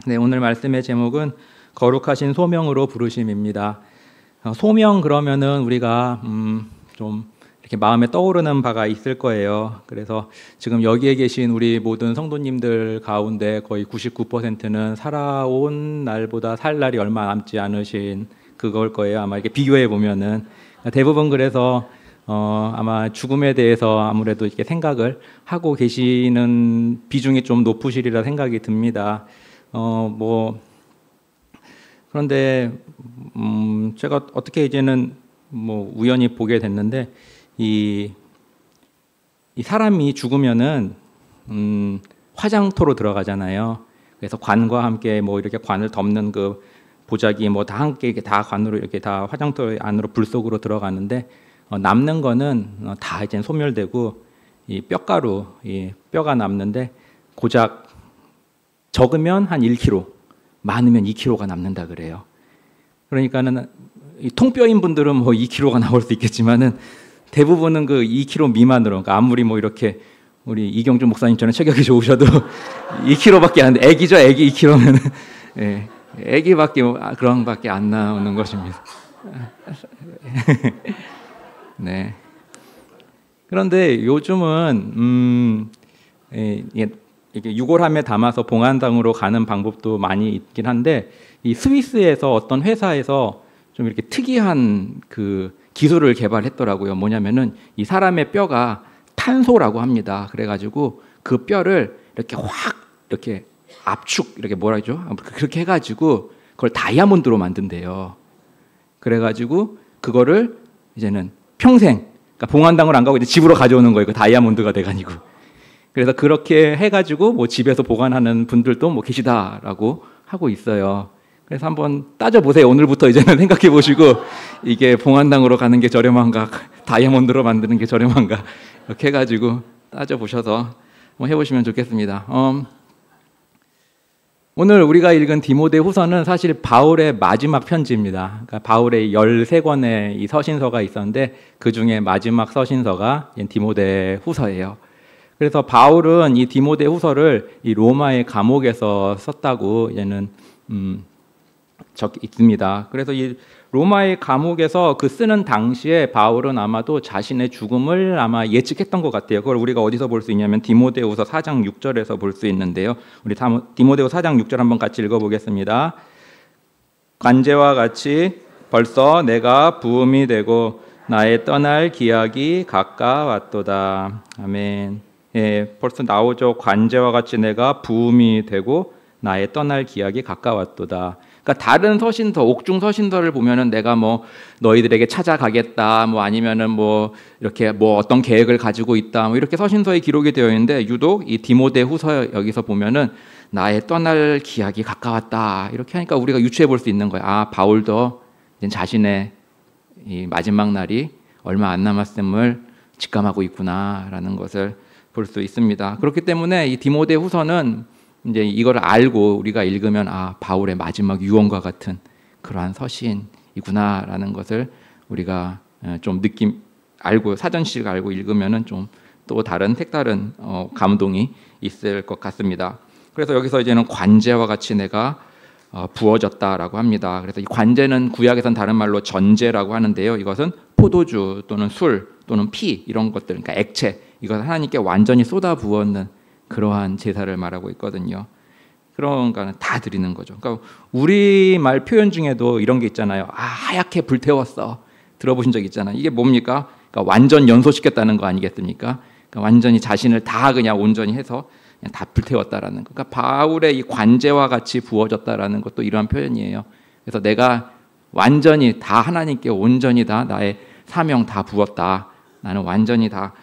네, 오늘 말씀의 제목은 거룩하신 소명으로 부르심입니다. 소명 그러면은 우리가 좀 이렇게 마음에 떠오르는 바가 있을 거예요. 그래서 지금 여기에 계신 우리 모든 성도님들 가운데 거의 99%는 살아온 날보다 살 날이 얼마 남지 않으신 그걸 거예요. 아마 이렇게 비교해 보면은 대부분 그래서 아마 죽음에 대해서 아무래도 이렇게 생각을 하고 계시는 비중이 좀 높으시리라 생각이 듭니다. 그런데 제가 어떻게 이제는 우연히 보게 됐는데 이 사람이 죽으면은 화장터로 들어가잖아요. 그래서 관과 함께 이렇게 관을 덮는 그 보자기 다 함께 이렇게 다 관으로 이렇게 다 화장터 안으로 불 속으로 들어가는데 남는 거는 다 이제 소멸되고 이 뼈가루, 이 뼈가 남는데 고작 적으면 한 1kg, 많으면 2kg가 남는다 그래요. 그러니까는 이 통뼈인 분들은 2kg가 나올 수 있겠지만은 대부분은 그 2kg 미만으로, 그러니까 아무리 이렇게 우리 이경주 목사님처럼 체격이 좋으셔도 2kg밖에 안 돼. 애기죠, 애기 2kg면은 예, 애기밖에 그런 밖에 안 나오는 것입니다. 네. 그런데 요즘은 이게 유골함에 담아서 봉안당으로 가는 방법도 많이 있긴 한데 이 스위스에서 어떤 회사에서 좀 이렇게 특이한 그 기술을 개발했더라고요. 뭐냐면은 이 사람의 뼈가 탄소라고 합니다. 그래가지고 그 뼈를 이렇게 확 이렇게 압축 이렇게 그렇게 해가지고 그걸 다이아몬드로 만든대요. 그래가지고 그거를 이제는 평생, 그러니까 봉안당을 안 가고 이제 집으로 가져오는 거예요. 그 다이아몬드가 돼가지고. 그래서 그렇게 해가지고 집에서 보관하는 분들도 계시다라고 하고 있어요. 그래서 한번 따져보세요. 오늘부터 이제는 생각해 보시고 이게 봉안당으로 가는 게 저렴한가, 다이아몬드로 만드는 게 저렴한가 이렇게 해가지고 따져보셔서 해보시면 좋겠습니다. 오늘 우리가 읽은 디모데후서는 사실 바울의 마지막 편지입니다. 그러니까 바울의 13권의 이 서신서가 있었는데 그 중에 마지막 서신서가 디모데후서예요. 그래서 바울은 이 디모데후서를 이 로마의 감옥에서 썼다고 이제는 적혀 있습니다. 그래서 이 로마의 감옥에서 그 쓰는 당시에 바울은 아마도 자신의 죽음을 아마 예측했던 것 같아요. 그걸 우리가 어디서 볼 수 있냐면 디모데후서 4장 6절에서 볼 수 있는데요. 우리 디모데후서 4장 6절 한번 같이 읽어보겠습니다. 관제와 같이 벌써 내가 부음이 되고 나의 떠날 기약이 가까웠도다. 아멘. 예, 벌써 나오죠. 관제와 같이 내가 부음이 되고 나의 떠날 기약이 가까웠도다. 그러니까 다른 서신서, 옥중 서신서를 보면은 내가 너희들에게 찾아가겠다, 아니면은 이렇게 어떤 계획을 가지고 있다, 이렇게 서신서에 기록이 되어 있는데 유독 이 디모데후서 여기서 보면은 나의 떠날 기약이 가까웠다 이렇게 하니까 우리가 유추해 볼 수 있는 거예요. 아, 바울도 이제 자신의 이 마지막 날이 얼마 안 남았음을 직감하고 있구나라는 것을 볼 수 있습니다. 그렇기 때문에 이 디모데후서는 이제 이걸 알고 우리가 읽으면 바울의 마지막 유언과 같은 그러한 서신이구나라는 것을 우리가 좀 알고 사전식 알고 읽으면은 좀 또 다른 색다른 감동이 있을 것 같습니다. 그래서 여기서 이제는 관제와 같이 내가 부어졌다라고 합니다. 그래서 이 관제는 구약에선 다른 말로 전제라고 하는데요. 이것은 포도주 또는 술 또는 피 이런 것들, 그러니까 액체, 이것을 하나님께 완전히 쏟아 부었는 그러한 제사를 말하고 있거든요. 그런 거는 다 드리는 거죠. 그러니까 우리말 표현 중에도 이런 게 있잖아요. 하얗게 불태웠어. 들어보신 적 있잖아요. 이게 뭡니까? 그러니까 완전 연소시켰다는 거 아니겠습니까? 그러니까 완전히 자신을 다 그냥 온전히 해서 그냥 다 불태웠다라는 거. 그러니까 바울의 이 관제와 같이 부어졌다라는 것도 이러한 표현이에요. 그래서 내가 완전히 다 하나님께 온전히 다 나의 사명 다 부었다. 나는 완전히 다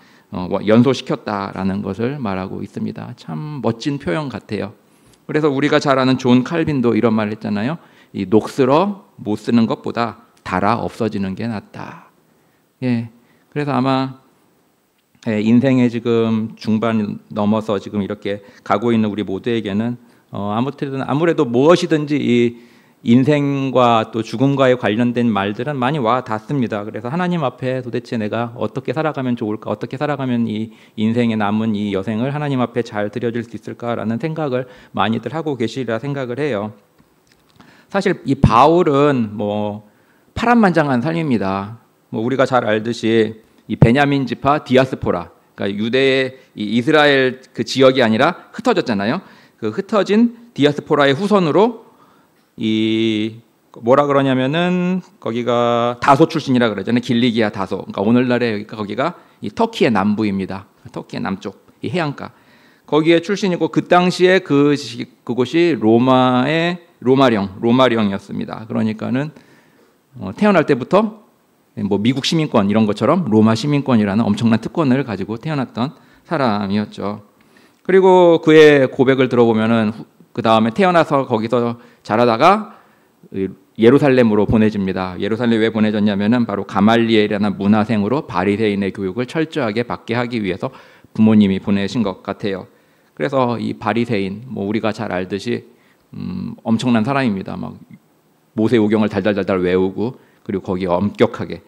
연소시켰다라는 것을 말하고 있습니다. 참 멋진 표현 같아요. 그래서 우리가 잘 아는 존 칼빈도 이런 말을 했잖아요. 이 녹슬어 못 쓰는 것보다 닳아 없어지는 게 낫다. 예, 그래서 아마 인생의 지금 중반 넘어서 지금 이렇게 가고 있는 우리 모두에게는 아무래도 무엇이든지 인생과 또 죽음과의 관련된 말들은 많이 와 닿습니다. 그래서 하나님 앞에 도대체 내가 어떻게 살아가면 좋을까, 어떻게 살아가면 이 인생에 남은 이 여생을 하나님 앞에 잘 드려질 수 있을까라는 생각을 많이들 하고 계시리라 생각을 해요. 사실 이 바울은 뭐 파란만장한 삶입니다. 뭐 우리가 잘 알듯이 이 베냐민 지파 디아스포라, 그러니까 유대의 이 이스라엘 그 지역이 아니라 흩어졌잖아요. 그 흩어진 디아스포라의 후손으로 이 뭐라 그러냐면은 거기가 다소 출신이라 그러잖아요. 길리기아 다소. 그러니까 오늘날의 거기가 이 터키의 남부입니다. 터키의 남쪽 이 해안가. 거기에 출신이고 그 당시에 그곳이 로마령이었습니다. 그러니까는 태어날 때부터 뭐 미국 시민권 이런 것처럼 로마 시민권이라는 엄청난 특권을 가지고 태어났던 사람이었죠. 그리고 그의 고백을 들어보면은 그 다음에 태어나서 거기서 자라다가 예루살렘으로 보내집니다. 예루살렘 왜 보내졌냐면은 바로 가말리엘이라는 문화생으로 바리새인의 교육을 철저하게 받게 하기 위해서 부모님이 보내신 것 같아요. 그래서 이 바리새인, 뭐 우리가 잘 알듯이 엄청난 사람입니다. 막 모세오경을 달달달달 외우고 그리고 거기에 엄격하게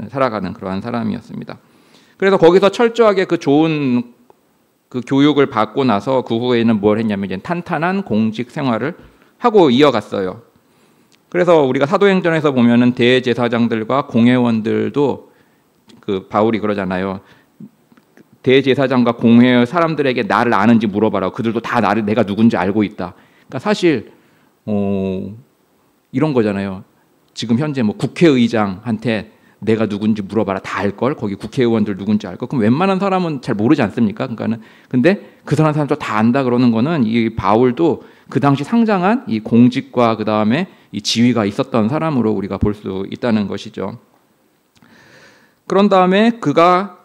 살아가는 그러한 사람이었습니다. 그래서 거기서 철저하게 그 좋은 그 교육을 받고 나서 그 후에는 뭘 했냐면 이제 탄탄한 공직 생활을 하고 이어갔어요. 그래서 우리가 사도행전에서 보면은 대제사장들과 공회원들도 그 바울이 그러잖아요. 대제사장과 공회 사람들에게 나를 아는지 물어봐라. 그들도 다 나를 내가 누군지 알고 있다. 그러니까 사실 이런 거잖아요. 지금 현재 뭐 국회의장한테 내가 누군지 물어봐라. 다 알걸. 거기 국회의원들 누군지 알걸. 그럼 웬만한 사람은 잘 모르지 않습니까? 그러니까는 근데 그 사람도 다 안다 그러는 거는 이 바울도 그 당시 상장한 이 공직과 그 다음에 이 지위가 있었던 사람으로 우리가 볼 수 있다는 것이죠. 그런 다음에 그가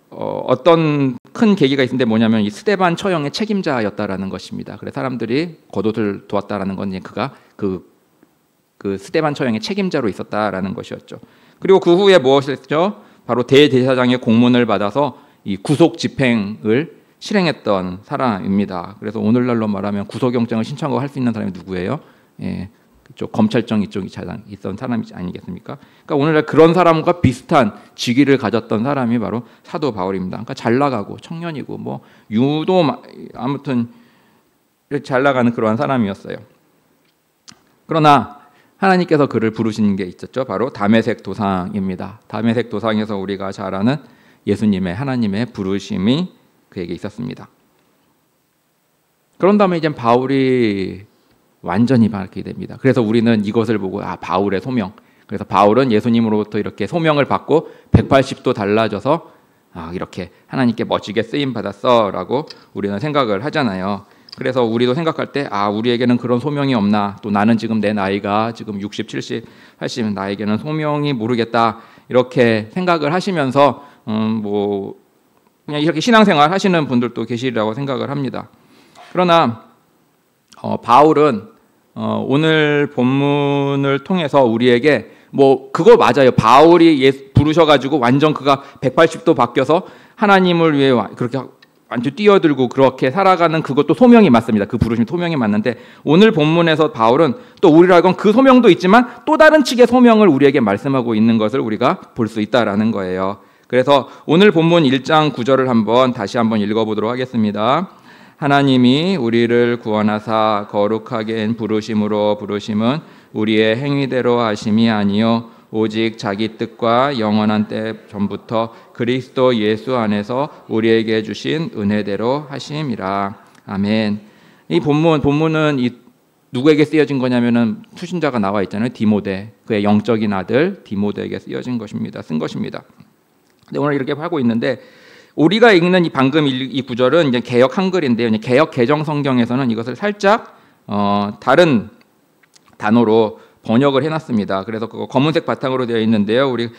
어떤 큰 계기가 있는데 뭐냐면 이 스데반 처형의 책임자였다라는 것입니다. 그래서 사람들이 겉옷을 도왔다라는 건 그가 그 스데반 처형의 책임자로 있었다라는 것이었죠. 그리고 그 후에 무엇을 했죠? 바로 대제사장의 공문을 받아서 이 구속 집행을 실행했던 사람입니다. 그래서 오늘날로 말하면 구속영장을 신청하고 할 수 있는 사람이 누구예요? 예, 그쪽 검찰청 이쪽이 있던 사람이 아니겠습니까? 그러니까 오늘날 그런 사람과 비슷한 직위를 가졌던 사람이 바로 사도 바울입니다. 그러니까 잘 나가고 청년이고 뭐 유도 아무튼 잘 나가는 그러한 사람이었어요. 그러나 하나님께서 그를 부르신 게 있었죠. 바로 다메섹 도상입니다. 다메섹 도상에서 우리가 잘 아는 예수님의 하나님의 부르심이 그에게 있었습니다. 그런 다음에 이제 바울이 완전히 밝게 됩니다. 그래서 우리는 이것을 보고 바울의 소명. 그래서 바울은 예수님으로부터 이렇게 소명을 받고 180도 달라져서 이렇게 하나님께 멋지게 쓰임 받았어라고 우리는 생각을 하잖아요. 그래서 우리도 생각할 때 우리에게는 그런 소명이 없나, 또 나는 지금 내 나이가 지금 60, 70, 80 나에게는 소명이 모르겠다 이렇게 생각을 하시면서 뭐 그냥 이렇게 신앙생활 하시는 분들도 계시리라고 생각을 합니다. 그러나 바울은 오늘 본문을 통해서 우리에게 뭐 그거 맞아요. 바울이 부르셔가지고 완전 그가 180도 바뀌어서 하나님을 위해 그렇게 완전 뛰어들고 그렇게 살아가는 그것도 소명이 맞습니다. 그 부르심 소명이 맞는데 오늘 본문에서 바울은 또 우리라고는 그 소명도 있지만 또 다른 측의 소명을 우리에게 말씀하고 있는 것을 우리가 볼 수 있다라는 거예요. 그래서 오늘 본문 1장 9절을 다시 한번 읽어보도록 하겠습니다. 하나님이 우리를 구원하사 거룩하게 부르심으로 부르심은 우리의 행위대로 하심이 아니요 오직 자기 뜻과 영원한 때 전부터 그리스도 예수 안에서 우리에게 주신 은혜대로 하심이라. 아멘. 이 본문은 누구에게 쓰여진 거냐면은 수신자가 나와 있잖아요. 디모데, 그의 영적인 아들 디모데에게 쓰여진 것입니다. 쓴 것입니다. 근데 오늘 이렇게 하고 있는데 우리가 읽는 방금 이 구절은 이제 개역 한글인데요. 이제 개역 개정 성경에서는 이것을 살짝 다른 단어로 번역을 해놨습니다. 그래서 그거 검은색 바탕으로 되어 있는데요. 우리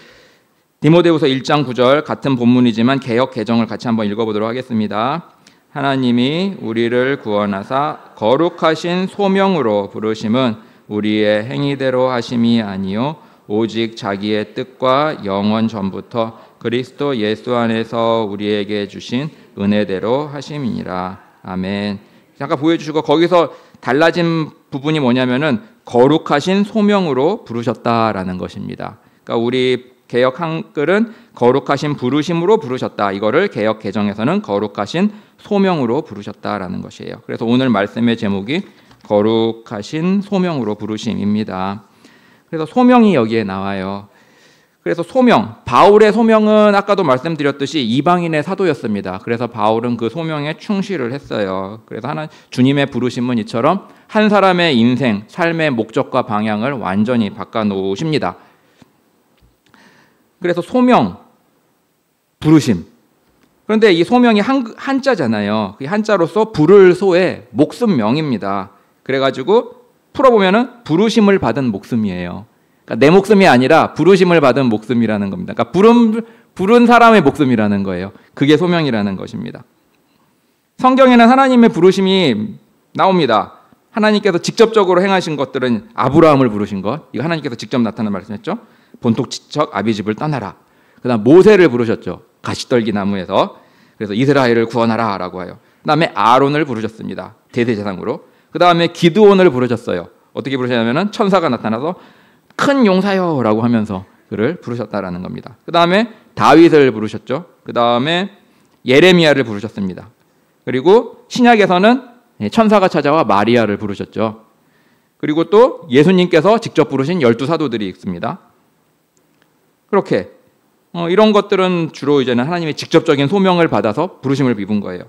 디모데후서 1장 9절 같은 본문이지만 개역 개정을 같이 한번 읽어보도록 하겠습니다. 하나님이 우리를 구원하사 거룩하신 소명으로 부르심은 우리의 행위대로 하심이 아니요 오직 자기의 뜻과 영원 전부터 그리스도 예수 안에서 우리에게 주신 은혜대로 하심이니라. 아멘. 잠깐 보여주시고 거기서 달라진 부분이 뭐냐면은 거룩하신 소명으로 부르셨다라는 것입니다. 그러니까 우리 개역 한글은 거룩하신 부르심으로 부르셨다. 이거를 개역 개정에서는 거룩하신 소명으로 부르셨다라는 것이에요. 그래서 오늘 말씀의 제목이 거룩하신 소명으로 부르심입니다. 그래서 소명이 여기에 나와요. 그래서 소명, 바울의 소명은 아까도 말씀드렸듯이 이방인의 사도였습니다. 그래서 바울은 그 소명에 충실을 했어요. 그래서 주님의 부르심은 이처럼 한 사람의 인생, 삶의 목적과 방향을 완전히 바꿔놓으십니다. 그래서 소명, 부르심. 그런데 이 소명이 한자잖아요. 그 한자로서 부를 소의 목숨명입니다. 그래가지고 풀어보면은 부르심을 받은 목숨이에요. 그러니까 내 목숨이 아니라 부르심을 받은 목숨이라는 겁니다. 그러니까 부른 사람의 목숨이라는 거예요. 그게 소명이라는 것입니다. 성경에는 하나님의 부르심이 나옵니다. 하나님께서 직접적으로 행하신 것들은 아브라함을 부르신 것, 이거 하나님께서 직접 나타난 말씀했죠. 본토지척 아비집을 떠나라. 그다음 모세를 부르셨죠. 가시떨기 나무에서. 그래서 이스라엘을 구원하라 라고 해요. 그다음에 아론을 부르셨습니다. 대제사장으로. 그다음에 기드온을 부르셨어요. 어떻게 부르셨냐면은 천사가 나타나서 큰 용사여 라고 하면서 그를 부르셨다라는 겁니다. 그 다음에 다윗을 부르셨죠. 그 다음에 예레미야를 부르셨습니다. 그리고 신약에서는 천사가 찾아와 마리아를 부르셨죠. 그리고 또 예수님께서 직접 부르신 12사도들이 있습니다. 그렇게 이런 것들은 주로 이제는 하나님의 직접적인 소명을 받아서 부르심을 입은 거예요.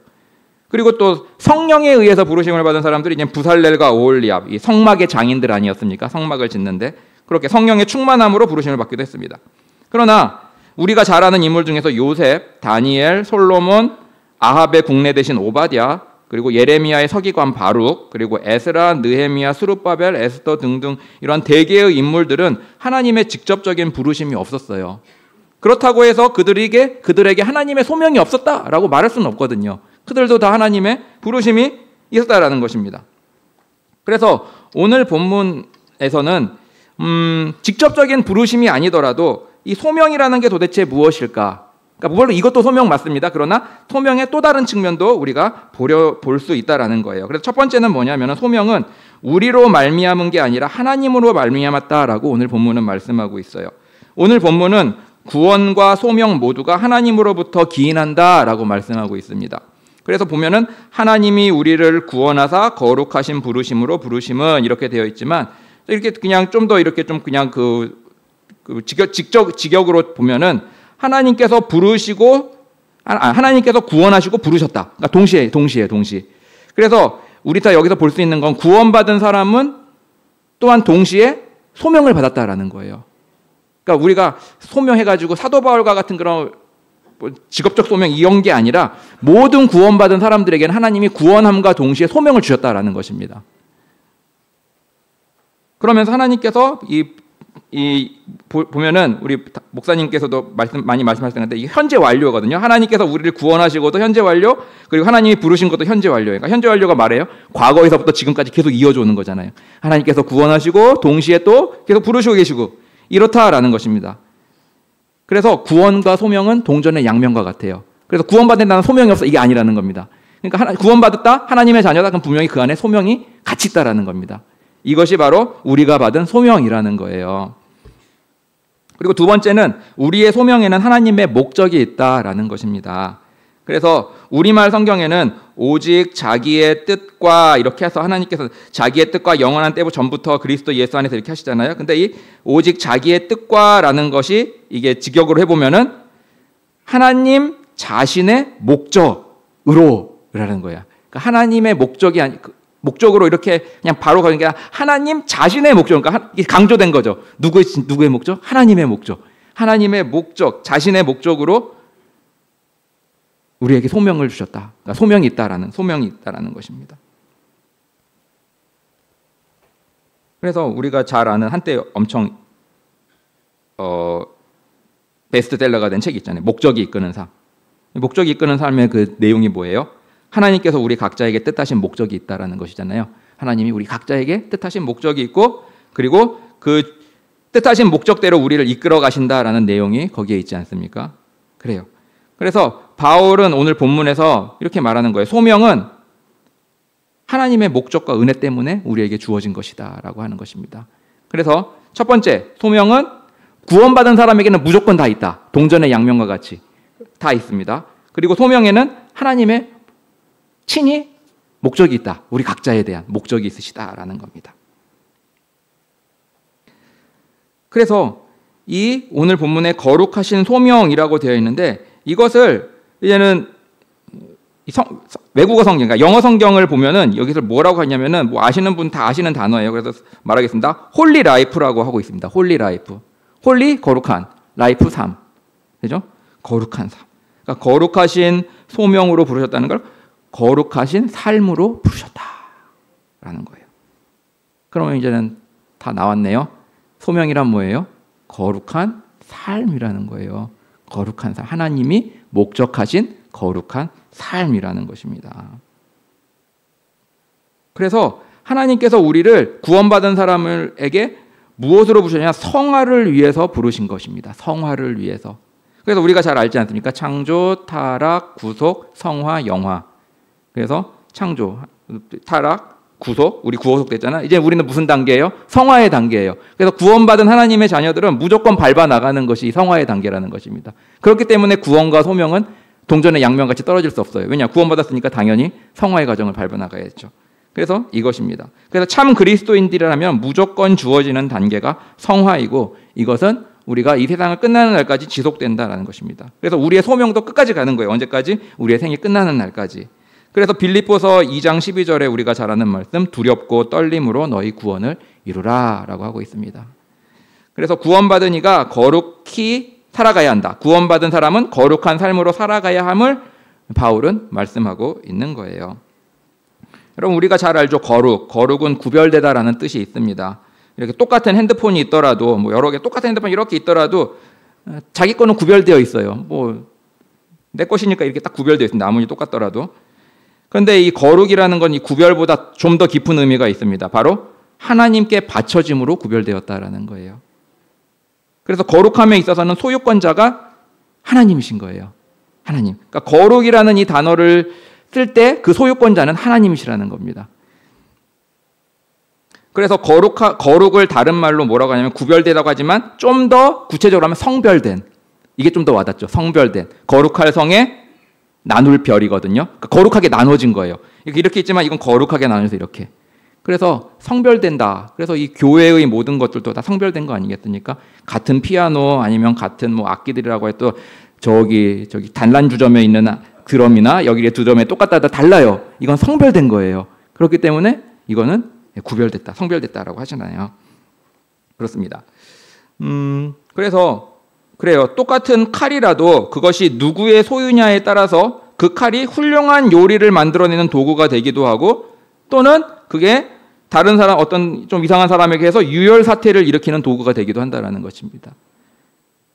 그리고 또 성령에 의해서 부르심을 받은 사람들이 이제 부살렐과 오홀리압, 이 성막의 장인들 아니었습니까? 성막을 짓는데 그렇게 성령의 충만함으로 부르심을 받기도 했습니다. 그러나 우리가 잘 아는 인물 중에서 요셉, 다니엘, 솔로몬, 아합의 국내 대신 오바댜, 그리고 예레미야의 서기관 바룩, 그리고 에스라, 느헤미야, 스룹바벨, 에스더 등등 이러한 대개의 인물들은 하나님의 직접적인 부르심이 없었어요. 그렇다고 해서 그들에게 하나님의 소명이 없었다라고 말할 수는 없거든요. 그들도 다 하나님의 부르심이 있었다라는 것입니다. 그래서 오늘 본문에서는 직접적인 부르심이 아니더라도 이 소명이라는 게 도대체 무엇일까? 그러니까 물론 이것도 소명 맞습니다. 그러나 소명의 또 다른 측면도 우리가 볼 수 있다라는 거예요. 그래서 첫 번째는 뭐냐면 소명은 우리로 말미암은 게 아니라 하나님으로 말미암았다라고 오늘 본문은 말씀하고 있어요. 오늘 본문은 구원과 소명 모두가 하나님으로부터 기인한다라고 말씀하고 있습니다. 그래서 보면은 하나님이 우리를 구원하사 거룩하신 부르심으로 부르심은 이렇게 되어 있지만 이렇게 그냥 좀 더 이렇게 좀 그냥 직역으로 보면은 하나님께서 부르시고 하나님께서 구원하시고 부르셨다. 그러니까 동시에. 그래서 우리 다 여기서 볼 수 있는 건 구원받은 사람은 또한 동시에 소명을 받았다라는 거예요. 그러니까 우리가 소명해가지고 사도 바울과 같은 그런 직업적 소명 이런 게 아니라 모든 구원받은 사람들에게는 하나님이 구원함과 동시에 소명을 주셨다라는 것입니다. 그러면서 하나님께서 보면은 우리 목사님께서도 많이 말씀하셨는데 이게 현재 완료거든요. 하나님께서 우리를 구원하시고도 현재 완료, 그리고 하나님이 부르신 것도 현재 완료예요. 그러니까 현재 완료가 말해요. 과거에서부터 지금까지 계속 이어져 오는 거잖아요. 하나님께서 구원하시고 동시에 또 계속 부르시고 계시고 이렇다라는 것입니다. 그래서 구원과 소명은 동전의 양면과 같아요. 그래서 구원받는다는 소명이 없어 이게 아니라는 겁니다. 그러니까 구원받았다, 하나님의 자녀다, 그럼 분명히 그 안에 소명이 같이 있다라는 겁니다. 이것이 바로 우리가 받은 소명이라는 거예요. 그리고 두 번째는 우리의 소명에는 하나님의 목적이 있다라는 것입니다. 그래서 우리말 성경에는 오직 자기의 뜻과 이렇게 해서 하나님께서 자기의 뜻과 영원한 때부 전부터 그리스도 예수 안에서 이렇게 하시잖아요. 근데 이 오직 자기의 뜻과라는 것이 이게 직역으로 해보면은 하나님 자신의 목적으로라는 거야. 그러니까 하나님의 목적이 목적으로 이렇게 그냥 바로 가는 게 아니라 하나님 자신의 목적, 그러니까 강조된 거죠. 누구의 목적? 하나님의 목적. 하나님의 목적, 자신의 목적으로 우리에게 소명을 주셨다. 그러니까 소명이 있다라는 것입니다. 그래서 우리가 잘 아는 한때 엄청 베스트셀러가 된 책이 있잖아요. 목적이 이끄는 삶. 목적이 이끄는 삶의 그 내용이 뭐예요? 하나님께서 우리 각자에게 뜻하신 목적이 있다라는 것이잖아요. 하나님이 우리 각자에게 뜻하신 목적이 있고 그리고 그 뜻하신 목적대로 우리를 이끌어 가신다라는 내용이 거기에 있지 않습니까? 그래요. 그래서 바울은 오늘 본문에서 이렇게 말하는 거예요. 소명은 하나님의 목적과 은혜 때문에 우리에게 주어진 것이다라고 하는 것입니다. 그래서 첫 번째, 소명은 구원받은 사람에게는 무조건 다 있다. 동전의 양면과 같이 다 있습니다. 그리고 소명에는 하나님의 친히 목적이 있다. 우리 각자에 대한 목적이 있으시다라는 겁니다. 그래서 이 오늘 본문에 거룩하신 소명이라고 되어 있는데, 이것을 이제는 외국어 성경, 그러니까 영어 성경을 보면은 여기서 뭐라고 하냐면은, 뭐 아시는 분 다 아시는 단어예요. 그래서 말하겠습니다. 홀리 라이프라고 하고 있습니다. 홀리 라이프. 홀리 거룩한, 라이프 삶. 그죠? 거룩한 삶. 그러니까 거룩하신 소명으로 부르셨다는 걸 거룩하신 삶으로 부르셨다라는 거예요. 그러면 이제는 다 나왔네요. 소명이란 뭐예요? 거룩한 삶이라는 거예요. 거룩한 삶. 하나님이 목적하신 거룩한 삶이라는 것입니다. 그래서 하나님께서 우리를 구원받은 사람에게 무엇으로 부르셨냐? 성화를 위해서 부르신 것입니다. 성화를 위해서. 그래서 우리가 잘 알지 않습니까? 창조, 타락, 구속, 성화, 영화. 그래서 창조, 타락, 구속, 우리 구속 됐잖아. 이제 우리는 무슨 단계예요? 성화의 단계예요. 그래서 구원받은 하나님의 자녀들은 무조건 밟아 나가는 것이 성화의 단계라는 것입니다. 그렇기 때문에 구원과 소명은 동전의 양면같이 떨어질 수 없어요. 왜냐? 구원받았으니까 당연히 성화의 과정을 밟아 나가야죠. 그래서 이것입니다. 그래서 참 그리스도인들이라면 무조건 주어지는 단계가 성화이고, 이것은 우리가 이 세상을 끝나는 날까지 지속된다라는 것입니다. 그래서 우리의 소명도 끝까지 가는 거예요. 언제까지? 우리의 생이 끝나는 날까지. 그래서 빌립보서 2장 12절에 우리가 잘 아는 말씀, 두렵고 떨림으로 너희 구원을 이루라 라고 하고 있습니다. 그래서 구원받은 이가 거룩히 살아가야 한다. 구원받은 사람은 거룩한 삶으로 살아가야 함을 바울은 말씀하고 있는 거예요. 여러분, 우리가 잘 알죠. 거룩은 구별되다라는 뜻이 있습니다. 이렇게 똑같은 핸드폰이 있더라도, 뭐 여러 개 똑같은 핸드폰 이렇게 있더라도 자기 거는 구별되어 있어요. 뭐 내 것이니까 이렇게 딱 구별되어 있습니다. 아무리 똑같더라도. 그런데 이 거룩이라는 건 이 구별보다 좀 더 깊은 의미가 있습니다. 바로 하나님께 바쳐짐으로 구별되었다라는 거예요. 그래서 거룩함에 있어서는 소유권자가 하나님이신 거예요. 하나님. 그러니까 거룩이라는 이 단어를 쓸 때 그 소유권자는 하나님이시라는 겁니다. 그래서 거룩을 다른 말로 뭐라고 하냐면 구별되다고 하지만 좀 더 구체적으로 하면 성별된, 이게 좀 더 와닿죠. 성별된, 거룩할 성에 나눌 별이거든요. 그러니까 거룩하게 나눠진 거예요. 이렇게 있지만 이건 거룩하게 나눠서 이렇게. 그래서 성별된다. 그래서 이 교회의 모든 것들도 다 성별된 거 아니겠습니까? 같은 피아노 아니면 같은 뭐 악기들이라고 해도 저기 단란주점에 있는 드럼이나 여기에 드럼에 똑같다 달라요. 이건 성별된 거예요. 그렇기 때문에 이거는 구별됐다, 성별됐다라고 하시나요? 그렇습니다. 그래서 그래요. 똑같은 칼이라도 그것이 누구의 소유냐에 따라서 그 칼이 훌륭한 요리를 만들어내는 도구가 되기도 하고, 또는 그게 다른 사람, 어떤 좀 이상한 사람에게 해서 유혈 사태를 일으키는 도구가 되기도 한다는 것입니다.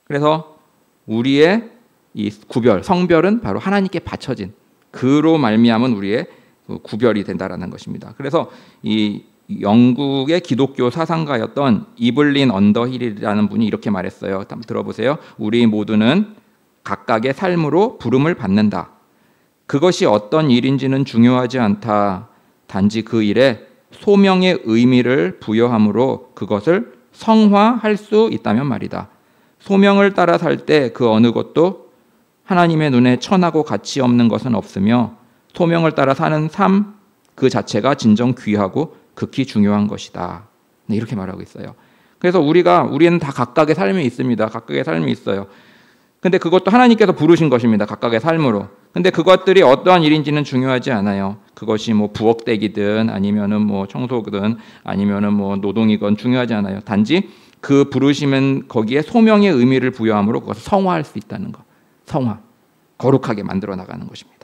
그래서 우리의 이 구별, 성별은 바로 하나님께 바쳐진 그로 말미암은 우리의 구별이 된다라는 것입니다. 그래서 이 영국의 기독교 사상가였던 이블린 언더힐이라는 분이 이렇게 말했어요. 한번 들어보세요. 우리 모두는 각각의 삶으로 부름을 받는다. 그것이 어떤 일인지는 중요하지 않다. 단지 그 일에 소명의 의미를 부여함으로 그것을 성화할 수 있다면 말이다. 소명을 따라 살 때 그 어느 것도 하나님의 눈에 천하고 가치 없는 것은 없으며, 소명을 따라 사는 삶 그 자체가 진정 귀하고 극히 중요한 것이다. 네, 이렇게 말하고 있어요. 그래서 우리는 다 각각의 삶이 있습니다. 각각의 삶이 있어요. 근데 그것도 하나님께서 부르신 것입니다. 각각의 삶으로. 근데 그것들이 어떠한 일인지는 중요하지 않아요. 그것이 뭐 부엌대기든 아니면은 뭐 청소든 아니면은 뭐 노동이건 중요하지 않아요. 단지 그 부르시면 거기에 소명의 의미를 부여함으로 그것을 성화할 수 있다는 것. 성화. 거룩하게 만들어 나가는 것입니다.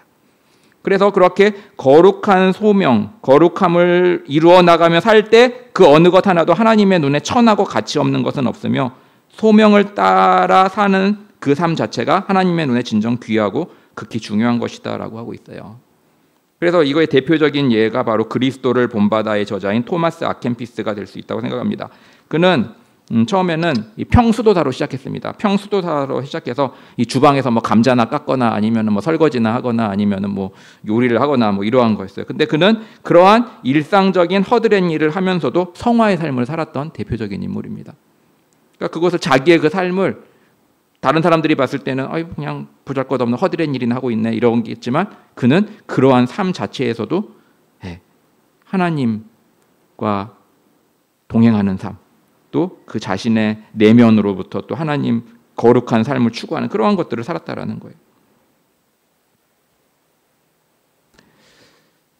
그래서 그렇게 거룩한 소명, 거룩함을 이루어 나가며 살 때 그 어느 것 하나도 하나님의 눈에 천하고 가치 없는 것은 없으며, 소명을 따라 사는 그 삶 자체가 하나님의 눈에 진정 귀하고 극히 중요한 것이다라고 하고 있어요. 그래서 이거의 대표적인 예가 바로 그리스도를 본받아의 저자인 토마스 아켄피스가 될 수 있다고 생각합니다. 그는 처음에는 이 평수도사로 시작했습니다. 평수도사로 시작해서 이 주방에서 뭐 감자나 깎거나 아니면은 뭐 설거지나 하거나 아니면은 뭐 요리를 하거나 뭐 이러한 거였어요. 근데 그는 그러한 일상적인 허드렛 일을 하면서도 성화의 삶을 살았던 대표적인 인물입니다. 그러니까 그것을 자기의 그 삶을 다른 사람들이 봤을 때는 그냥 보잘것없는 허드렛 일이나 하고 있네 이런 게 있지만 그는 그러한 삶 자체에서도 하나님과 동행하는 삶, 또 그 자신의 내면으로부터 또 하나님 거룩한 삶을 추구하는 그러한 것들을 살았다라는 거예요.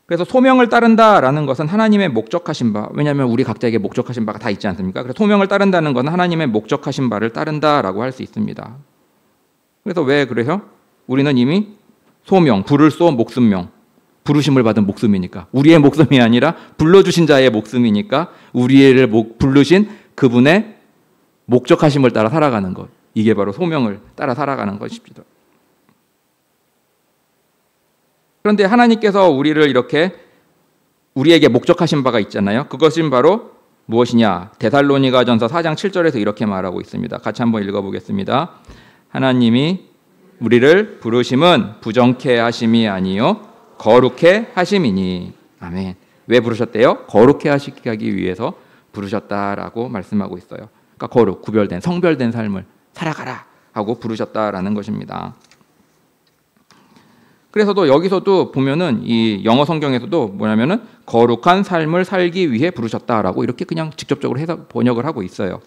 그래서 소명을 따른다라는 것은 하나님의 목적하신 바, 왜냐하면 우리 각자에게 목적하신 바가 다 있지 않습니까? 그래서 소명을 따른다는 것은 하나님의 목적하신 바를 따른다라고 할 수 있습니다. 그래서 왜 그래요? 우리는 이미 소명, 부를 쏘 목숨명, 부르심을 받은 목숨이니까, 우리의 목숨이 아니라 불러주신 자의 목숨이니까 우리를 부르신 그분의 목적하심을 따라 살아가는 것, 이게 바로 소명을 따라 살아가는 것입니다. 그런데 하나님께서 우리를 이렇게 우리에게 목적하신 바가 있잖아요. 그것은 바로 무엇이냐? 데살로니가전서 4장 7절에서 이렇게 말하고 있습니다. 같이 한번 읽어보겠습니다. 하나님이 우리를 부르심은 부정케 하심이 아니요 거룩해 하심이니. 아멘. 왜 부르셨대요? 거룩해 하시기 위해서 부르셨다라고 말씀하고 있어요. 그러니까 거룩, 구별된, 성별된 삶을 살아가라 하고 부르셨다라는 것입니다. 그래서도 여기서도 보면은 이 영어 성경에서도 뭐냐면은 거룩한 삶을 살기 위해 부르셨다라고 이렇게 그냥 직접적으로 번역을 하고 있어요.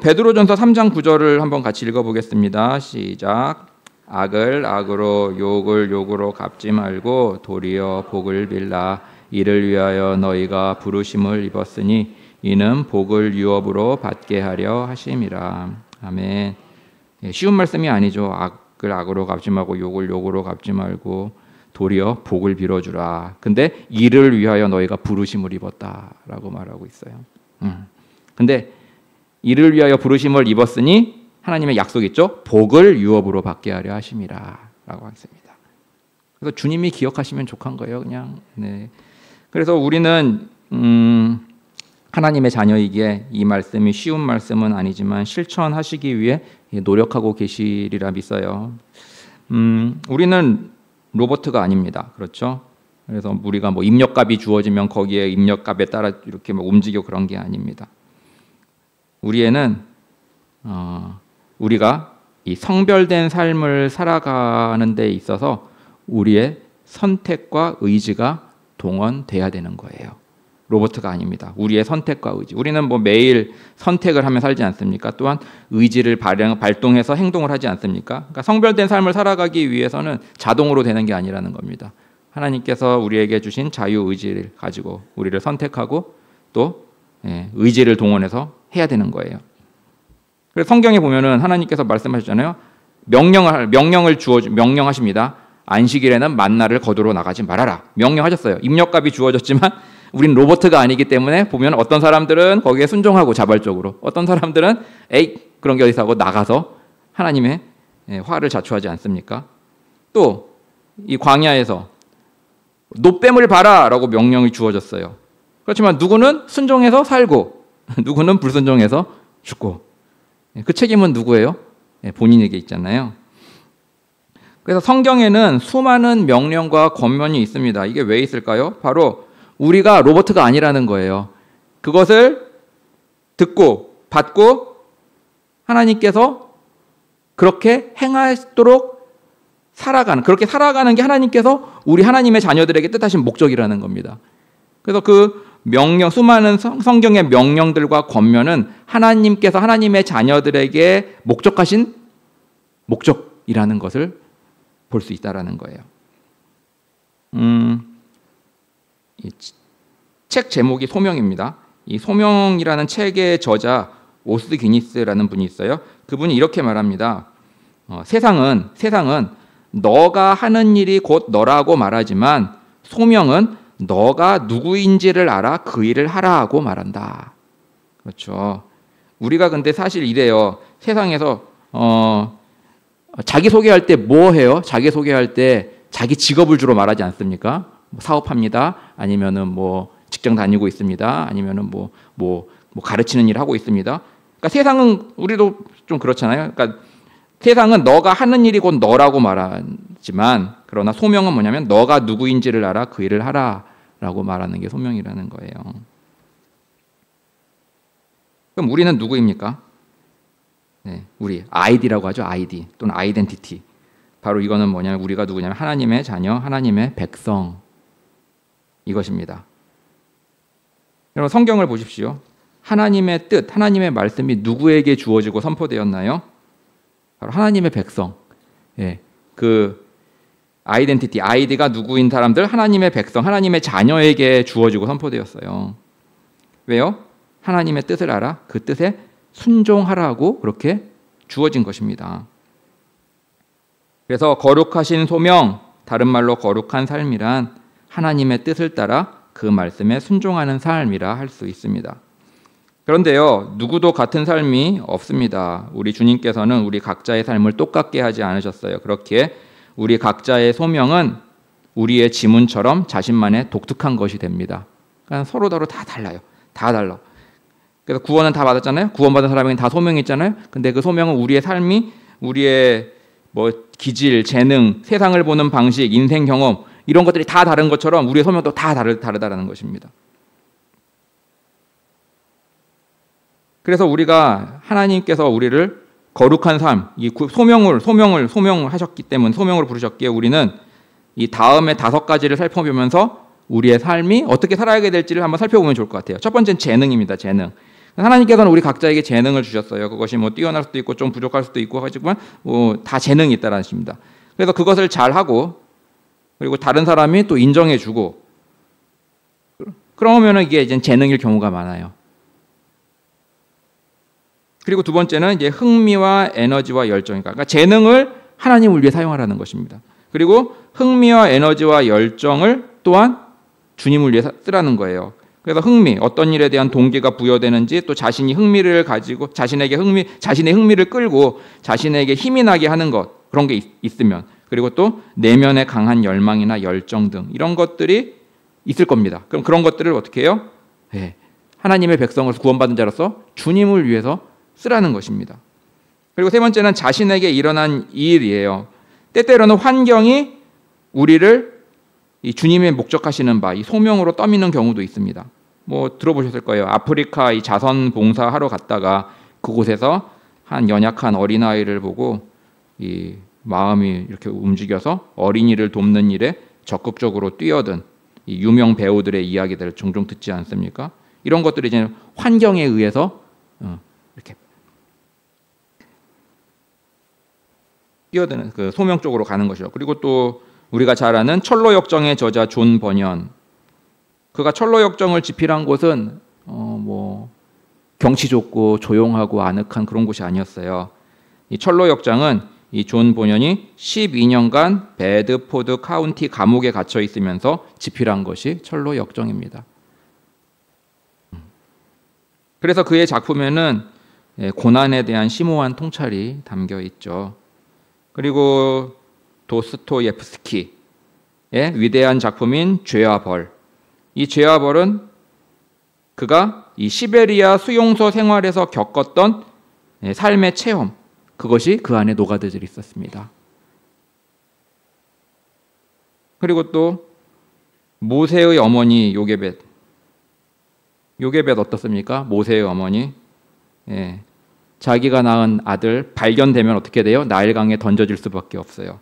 베드로전서 3장 9절을 한번 같이 읽어보겠습니다. 시작. 악을 악으로 욕을 욕으로 갚지 말고 도리어 복을 빌라. 이를 위하여 너희가 부르심을 입었으니 이는 복을 유업으로 받게 하려 하심이라. 아멘. 쉬운 말씀이 아니죠. 악을 악으로 갚지 말고 욕을 욕으로 갚지 말고 도리어 복을 빌어주라. 근데 이를 위하여 너희가 부르심을 입었다라고 말하고 있어요. 근데 이를 위하여 부르심을 입었으니 하나님의 약속 있죠. 복을 유업으로 받게 하려 하심이라 라고 했습니다. 그래서 주님이 기억하시면 족한 거예요. 그냥. 네. 그래서 우리는 하나님의 자녀이기에 이 말씀이 쉬운 말씀은 아니지만 실천하시기 위해 노력하고 계시리라 믿어요. 우리는 로봇가 아닙니다. 그렇죠? 그래서 우리가 뭐 입력값이 주어지면 거기에 입력값에 따라 이렇게 뭐 움직여 그런 게 아닙니다. 우리에는 우리가 이 성별된 삶을 살아가는 데 있어서 우리의 선택과 의지가 동원돼야 되는 거예요. 로봇가 아닙니다. 우리의 선택과 의지. 우리는 뭐 매일 선택을 하며 살지 않습니까? 또한 의지를 발동해서 행동을 하지 않습니까? 그러니까 성별된 삶을 살아가기 위해서는 자동으로 되는 게 아니라는 겁니다. 하나님께서 우리에게 주신 자유의지를 가지고 우리를 선택하고 또 의지를 동원해서 해야 되는 거예요. 그래서 성경에 보면은 하나님께서 말씀하셨잖아요. 명령하십니다. 안식일에는 만나를 거두러 나가지 말아라. 명령하셨어요. 입력값이 주어졌지만 우린 로봇가 아니기 때문에 보면 어떤 사람들은 거기에 순종하고 자발적으로, 어떤 사람들은 그런 게 어디서 하고 나가서 하나님의 화를 자초하지 않습니까? 또 이 광야에서 노뱀을 봐라라고 명령이 주어졌어요. 그렇지만 누구는 순종해서 살고 누구는 불순종해서 죽고, 그 책임은 누구예요? 본인에게 있잖아요. 그래서 성경에는 수많은 명령과 권면이 있습니다. 이게 왜 있을까요? 바로 우리가 로봇가 아니라는 거예요. 그것을 듣고 받고 하나님께서 그렇게 행하도록 그렇게 살아가는 게 하나님께서 우리 하나님의 자녀들에게 뜻하신 목적이라는 겁니다. 그래서 그 수많은 성경의 명령들과 권면은 하나님께서 하나님의 자녀들에게 목적하신 목적이라는 것을 볼 수 있다라는 거예요. 이 책 제목이 소명입니다. 이 소명이라는 책의 저자 오스 기니스라는 분이 있어요. 그분이 이렇게 말합니다. 세상은 너가 하는 일이 곧 너라고 말하지만 소명은 너가 누구인지를 알아 그 일을 하라고 말한다. 그렇죠. 우리가 근데 사실 이래요. 세상에서 자기 소개할 때 뭐 해요? 자기 소개할 때 자기 직업을 주로 말하지 않습니까? 사업합니다. 아니면은 뭐 직장 다니고 있습니다. 아니면은 뭐 뭐 가르치는 일을 하고 있습니다. 그러니까 세상은 우리도 좀 그렇잖아요. 그러니까 세상은 너가 하는 일이 곧 너라고 말하지만 그러나 소명은 뭐냐면 너가 누구인지를 알아 그 일을 하라라고 말하는 게 소명이라는 거예요. 그럼 우리는 누구입니까? 네, 우리 아이디라고 하죠. 아이디 또는 아이덴티티. 바로 이거는 뭐냐면 우리가 누구냐면 하나님의 자녀, 하나님의 백성 이것입니다. 여러분 성경을 보십시오. 하나님의 뜻, 하나님의 말씀이 누구에게 주어지고 선포되었나요? 바로 하나님의 백성. 예, 그 아이덴티티, 아이디가 누구인 사람들, 하나님의 백성, 하나님의 자녀에게 주어지고 선포되었어요. 왜요? 하나님의 뜻을 알아 그 뜻에 순종하라고 그렇게 주어진 것입니다. 그래서 거룩하신 소명, 다른 말로 거룩한 삶이란 하나님의 뜻을 따라 그 말씀에 순종하는 삶이라 할 수 있습니다. 그런데요, 누구도 같은 삶이 없습니다. 우리 주님께서는 우리 각자의 삶을 똑같게 하지 않으셨어요. 그렇기에 우리 각자의 소명은 우리의 지문처럼 자신만의 독특한 것이 됩니다. 그러니까 서로서로 다 달라요. 다 달라. 그래서 구원은 다 받았잖아요. 구원받은 사람에게는 다 소명이 있잖아요. 근데 그 소명은 우리의 삶이 우리의 뭐 기질, 재능, 세상을 보는 방식, 인생 경험 이런 것들이 다 다른 것처럼 우리의 소명도 다 다르다라는 것입니다. 그래서 우리가 하나님께서 우리를 거룩한 삶, 이 소명을 하셨기 때문에 소명을 부르셨기에 우리는 이 다음에 5가지를 살펴보면서 우리의 삶이 어떻게 살아가게 될지를 한번 살펴보면 좋을 것 같아요. 첫 번째는 재능입니다. 재능. 하나님께서는 우리 각자에게 재능을 주셨어요. 그것이 뭐 뛰어날 수도 있고 좀 부족할 수도 있고 하지만 뭐 다 재능이 있다라는 것입니다. 그래서 그것을 잘 하고 그리고 다른 사람이 또 인정해주고 그러면은 이게 이제 재능일 경우가 많아요. 그리고 두 번째는 이제 흥미와 에너지와 열정이니까 그러니까 재능을 하나님을 위해 사용하라는 것입니다. 그리고 흥미와 에너지와 열정을 또한 주님을 위해 쓰라는 거예요. 그래서 흥미, 어떤 일에 대한 동기가 부여되는지 또 자신이 흥미를 가지고 자신의 흥미를 끌고 자신에게 힘이 나게 하는 것 그런 게 있으면 그리고 또 내면의 강한 열망이나 열정 등 이런 것들이 있을 겁니다. 그럼 그런 것들을 어떻게 해요? 네, 하나님의 백성을 구원받은 자로서 주님을 위해서 쓰라는 것입니다. 그리고 세 번째는 자신에게 일어난 일이에요. 때때로는 환경이 우리를 이 주님의 목적하시는 바, 이 소명으로 떠미는 경우도 있습니다. 뭐 들어보셨을 거예요. 아프리카 이 자선 봉사하러 갔다가 그곳에서 한 연약한 어린아이를 보고 이 마음이 이렇게 움직여서 어린이를 돕는 일에 적극적으로 뛰어든 이 유명 배우들의 이야기들을 종종 듣지 않습니까? 이런 것들이 이제 환경에 의해서 이렇게 뛰어드는 그 소명 쪽으로 가는 것이죠. 그리고 또 우리가 잘 아는 철로 역정의 저자 존 버년, 그가 철로 역정을 집필한 곳은 뭐 경치 좋고 조용하고 아늑한 그런 곳이 아니었어요. 이 철로 역정은 이 존 버년이 12년간 베드포드 카운티 감옥에 갇혀 있으면서 집필한 것이 철로 역정입니다. 그래서 그의 작품에는 고난에 대한 심오한 통찰이 담겨 있죠. 그리고 도스토옙스키의 위대한 작품인 죄와 벌. 이 죄와 벌은 그가 이 시베리아 수용소 생활에서 겪었던 삶의 체험, 그것이 그 안에 녹아들어 있었습니다. 그리고 또 모세의 어머니 요게벳 어떻습니까? 모세의 어머니 자기가 낳은 아들 발견되면 어떻게 돼요? 나일강에 던져질 수밖에 없어요.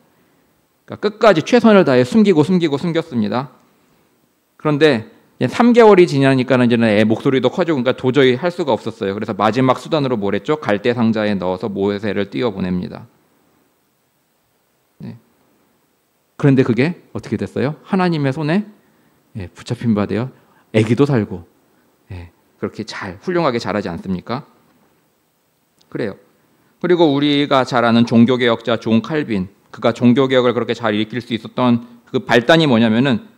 그러니까 끝까지 최선을 다해 숨겼습니다. 그런데 3개월이 지나니까는 이제는 애 목소리도 커지고 그러니까 도저히 할 수가 없었어요. 그래서 마지막 수단으로 뭘 했죠? 갈대 상자에 넣어서 모세를 띄워 보냅니다. 그런데 그게 어떻게 됐어요? 하나님의 손에 붙잡힌 바 되어 아기도 살고 그렇게 훌륭하게 자라지 않습니까? 그래요. 그리고 우리가 잘 아는 종교개혁자 존 칼빈, 그가 종교개혁을 그렇게 잘 일으킬 수 있었던 그 발단이 뭐냐면은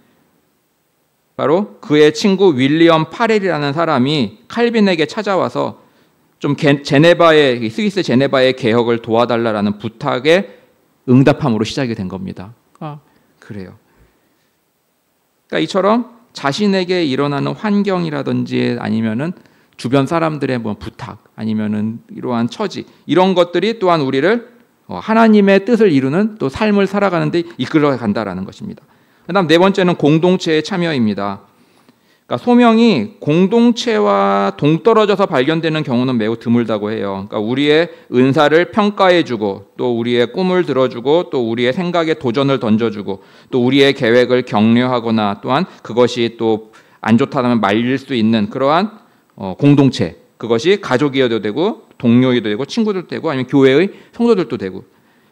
바로 그의 친구 윌리엄 파렐이라는 사람이 칼빈에게 찾아와서 좀 스위스 제네바의 개혁을 도와달라라는 부탁에 응답함으로 시작이 된 겁니다. 그래요. 그러니까 이처럼 자신에게 일어나는 환경이라든지 아니면은 주변 사람들의 뭐 부탁 아니면은 이러한 처지 이런 것들이 또한 우리를 하나님의 뜻을 이루는 또 삶을 살아가는데 이끌어 간다라는 것입니다. 그다음 네 번째는 공동체의 참여입니다. 그러니까 소명이 공동체와 동떨어져서 발견되는 경우는 매우 드물다고 해요. 그러니까 우리의 은사를 평가해주고 또 우리의 꿈을 들어주고 또 우리의 생각에 도전을 던져주고 또 우리의 계획을 격려하거나 또한 그것이 또 안 좋다면 말릴 수 있는 그러한 공동체, 그것이 가족이어도 되고 동료이도 되고 친구들도 되고 아니면 교회의 성도들도 되고,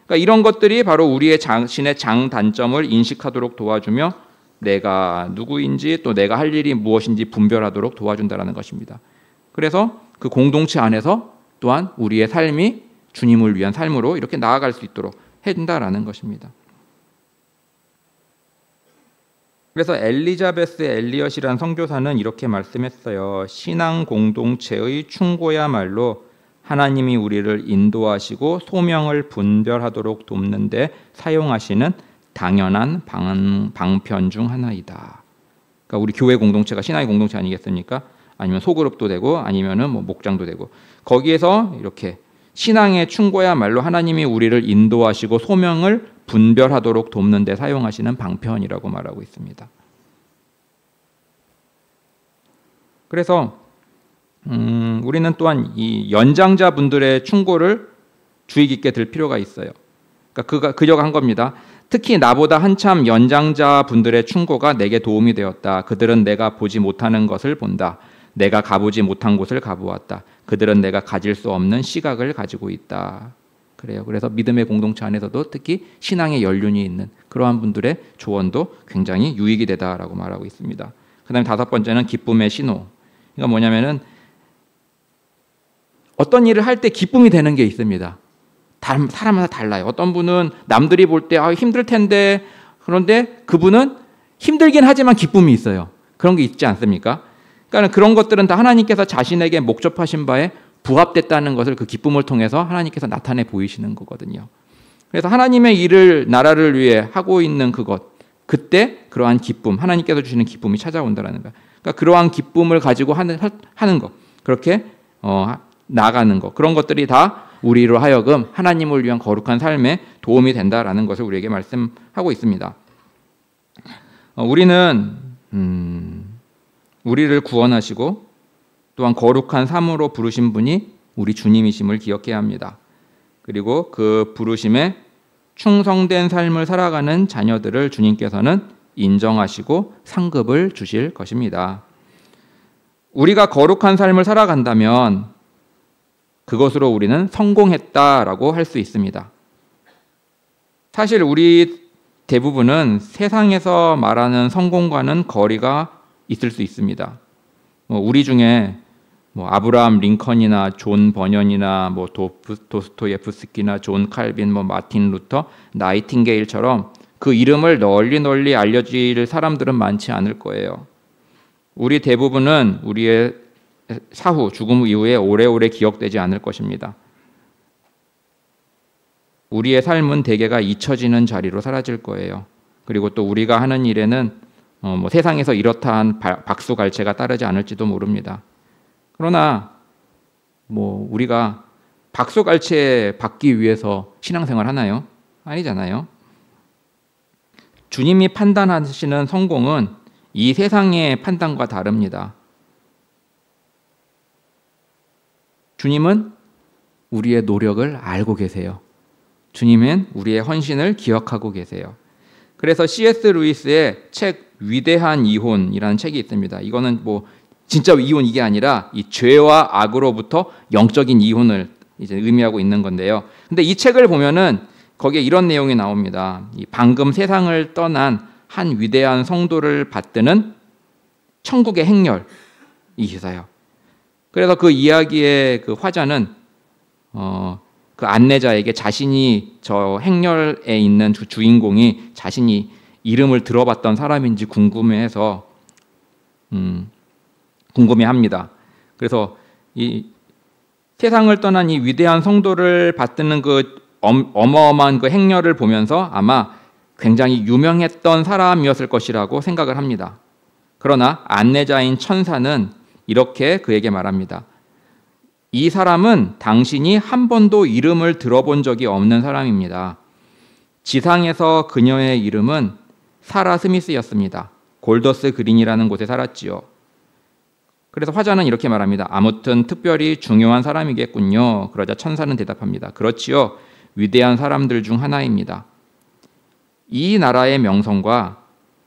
그러니까 이런 것들이 바로 우리의 자신의 장단점을 인식하도록 도와주며 내가 누구인지 또 내가 할 일이 무엇인지 분별하도록 도와준다는 것입니다. 그래서 그 공동체 안에서 또한 우리의 삶이 주님을 위한 삶으로 이렇게 나아갈 수 있도록 해준다라는 것입니다. 그래서 엘리자베스 엘리엇이라는 선교사는 이렇게 말씀했어요. 신앙 공동체의 충고야말로 하나님이 우리를 인도하시고 소명을 분별하도록 돕는 데 사용하시는 당연한 방편 중 하나이다. 그러니까 우리 교회 공동체가 신앙의 공동체 아니겠습니까? 아니면 소그룹도 되고 아니면은 뭐 목장도 되고, 거기에서 이렇게 신앙의 충고야말로 하나님이 우리를 인도하시고 소명을 분별하도록 돕는 데 사용하시는 방편이라고 말하고 있습니다. 그래서 우리는 또한 이 연장자분들의 충고를 주의 깊게 들 필요가 있어요. 그러니까 그저가 한 겁니다. 특히 나보다 한참 연장자분들의 충고가 내게 도움이 되었다. 그들은 내가 보지 못하는 것을 본다. 내가 가보지 못한 곳을 가보았다. 그들은 내가 가질 수 없는 시각을 가지고 있다. 그래요. 그래서 믿음의 공동체 안에서도 특히 신앙의 연륜이 있는 그러한 분들의 조언도 굉장히 유익이 되다라고 말하고 있습니다. 그다음에 다섯 번째는 기쁨의 신호. 그러니까 뭐냐면은 어떤 일을 할 때 기쁨이 되는 게 있습니다. 사람마다 달라요. 어떤 분은 남들이 볼 때 힘들 텐데, 그런데 그분은 힘들긴 하지만 기쁨이 있어요. 그런 게 있지 않습니까? 그러니까 그런 것들은 다 하나님께서 자신에게 목접하신 바에 부합됐다는 것을 그 기쁨을 통해서 하나님께서 나타내 보이시는 거거든요. 그래서 하나님의 일을 나라를 위해 하고 있는 그때 그러한 기쁨, 하나님께서 주시는 기쁨이 찾아온다는 거예요. 그러니까 그러한 기쁨을 가지고 하는 것, 그렇게 나아가는 것, 그런 것들이 다 우리로 하여금 하나님을 위한 거룩한 삶에 도움이 된다라는 것을 우리에게 말씀하고 있습니다. 우리는 우리를 구원하시고 또한 거룩한 삶으로 부르신 분이 우리 주님이심을 기억해야 합니다. 그리고 그 부르심에 충성된 삶을 살아가는 자녀들을 주님께서는 인정하시고 상급을 주실 것입니다. 우리가 거룩한 삶을 살아간다면 그것으로 우리는 성공했다라고 할 수 있습니다. 사실 우리 대부분은 세상에서 말하는 성공과는 거리가 있을 수 있습니다. 우리 중에 아브라함 링컨이나 존 버년이나 도스토예프스키나 존 칼빈, 마틴 루터, 나이팅게일처럼 그 이름을 널리 알려질 사람들은 많지 않을 거예요. 우리 대부분은 우리의 사후 죽음 이후에 오래오래 기억되지 않을 것입니다. 우리의 삶은 대개가 잊혀지는 자리로 사라질 거예요. 그리고 또 우리가 하는 일에는 세상에서 이렇다한 박수갈채가 따르지 않을지도 모릅니다. 그러나 우리가 박수갈채 받기 위해서 신앙생활 하나요? 아니잖아요. 주님이 판단하시는 성공은 이 세상의 판단과 다릅니다. 주님은 우리의 노력을 알고 계세요. 주님은 우리의 헌신을 기억하고 계세요. 그래서 C.S. 루이스의 책 위대한 이혼이라는 책이 있습니다. 이거는 진짜 이혼 이게 아니라 이 죄와 악으로부터 영적인 이혼을 이제 의미하고 있는 건데요. 근데 이 책을 보면은 거기에 이런 내용이 나옵니다. 이 방금 세상을 떠난 한 위대한 성도를 받드는 천국의 행렬이 있어요. 그래서 그 이야기의 그 화자는 그 안내자에게 자신이 저 행렬에 있는 주인공이 자신이 이름을 들어봤던 사람인지 궁금해해서 궁금해합니다. 그래서 이 세상을 떠난 이 위대한 성도를 받드는 그 어마어마한 그 행렬을 보면서 아마 굉장히 유명했던 사람이었을 것이라고 생각을 합니다. 그러나 안내자인 천사는 이렇게 그에게 말합니다. 이 사람은 당신이 한 번도 이름을 들어본 적이 없는 사람입니다. 지상에서 그녀의 이름은 사라 스미스였습니다. 골더스 그린이라는 곳에 살았지요. 그래서 화자는 이렇게 말합니다. 아무튼 특별히 중요한 사람이겠군요. 그러자 천사는 대답합니다. 그렇지요. 위대한 사람들 중 하나입니다. 이 나라의 명성과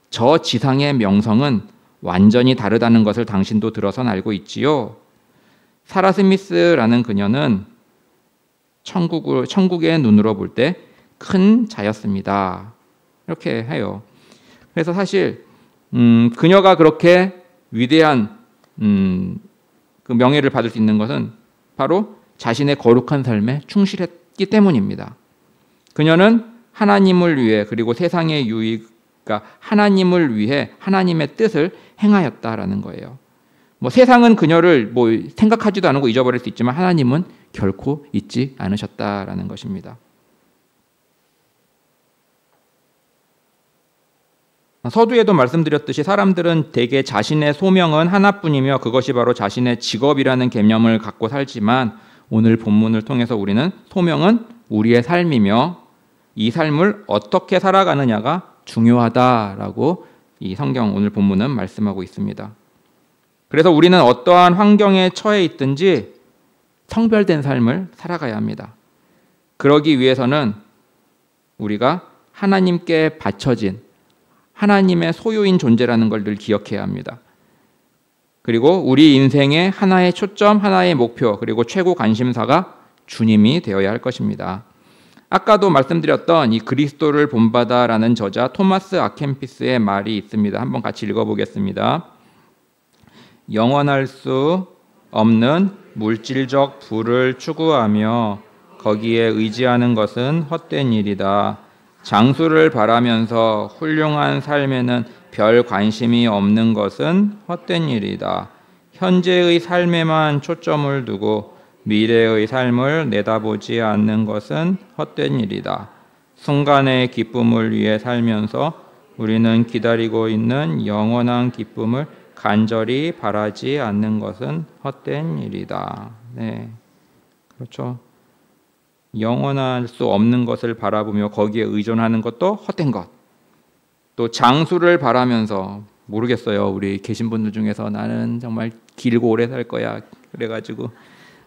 저 지상의 명성은 완전히 다르다는 것을 당신도 들어선 알고 있지요. 사라 스미스라는 그녀는 천국의 눈으로 볼 때 큰 자였습니다. 이렇게 해요. 그래서 사실 그녀가 그렇게 위대한 그 명예를 받을 수 있는 것은 바로 자신의 거룩한 삶에 충실했기 때문입니다. 그녀는 하나님을 위해 그리고 세상의 유익, 그러니까 하나님을 위해 하나님의 뜻을 행하였다라는 거예요. 뭐 세상은 그녀를 뭐 생각하지도 않고 잊어버릴 수 있지만 하나님은 결코 잊지 않으셨다라는 것입니다. 서두에도 말씀드렸듯이 사람들은 대개 자신의 소명은 하나뿐이며 그것이 바로 자신의 직업이라는 개념을 갖고 살지만 오늘 본문을 통해서 우리는 소명은 우리의 삶이며 이 삶을 어떻게 살아가느냐가 중요하다라고 이 성경 오늘 본문은 말씀하고 있습니다. 그래서 우리는 어떠한 환경에 처해 있든지 성별된 삶을 살아가야 합니다. 그러기 위해서는 우리가 하나님께 바쳐진 하나님의 소유인 존재라는 걸 늘 기억해야 합니다. 그리고 우리 인생의 하나의 초점, 하나의 목표, 그리고 최고 관심사가 주님이 되어야 할 것입니다. 아까도 말씀드렸던 이 그리스도를 본받아라는 저자 토마스 아켄피스의 말이 있습니다. 한번 같이 읽어보겠습니다. 영원할 수 없는 물질적 부를 추구하며 거기에 의지하는 것은 헛된 일이다. 장수를 바라면서 훌륭한 삶에는 별 관심이 없는 것은 헛된 일이다. 현재의 삶에만 초점을 두고 미래의 삶을 내다보지 않는 것은 헛된 일이다. 순간의 기쁨을 위해 살면서 우리는 기다리고 있는 영원한 기쁨을 간절히 바라지 않는 것은 헛된 일이다. 네, 그렇죠. 영원할 수 없는 것을 바라보며 거기에 의존하는 것도 헛된 것. 또 장수를 바라면서 모르겠어요. 우리 계신 분들 중에서 나는 정말 길고 오래 살 거야. 그래가지고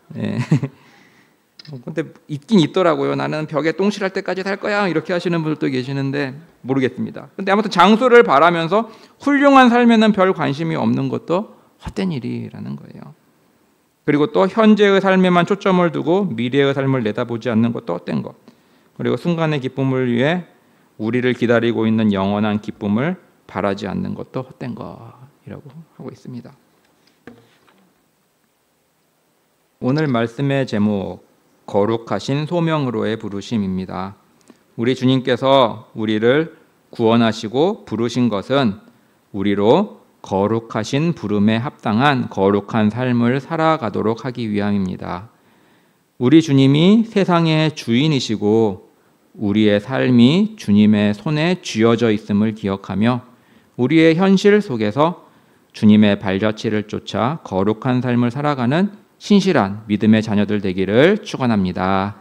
네. 근데 있긴 있더라고요. 나는 벽에 똥칠할 때까지 살 거야. 이렇게 하시는 분들도 계시는데 모르겠습니다. 근데 아무튼 장수를 바라면서 훌륭한 삶에는 별 관심이 없는 것도 헛된 일이라는 거예요. 그리고 또 현재의 삶에만 초점을 두고 미래의 삶을 내다보지 않는 것도 헛된 것. 그리고 순간의 기쁨을 위해 우리를 기다리고 있는 영원한 기쁨을 바라지 않는 것도 헛된 것이라고 하고 있습니다. 오늘 말씀의 제목 거룩하신 소명으로의 부르심입니다. 우리 주님께서 우리를 구원하시고 부르신 것은 우리로 거룩하신 부름에 합당한 거룩한 삶을 살아가도록 하기 위함입니다. 우리 주님이 세상의 주인이시고 우리의 삶이 주님의 손에 쥐어져 있음을 기억하며 우리의 현실 속에서 주님의 발자취를 쫓아 거룩한 삶을 살아가는 신실한 믿음의 자녀들 되기를 축원합니다.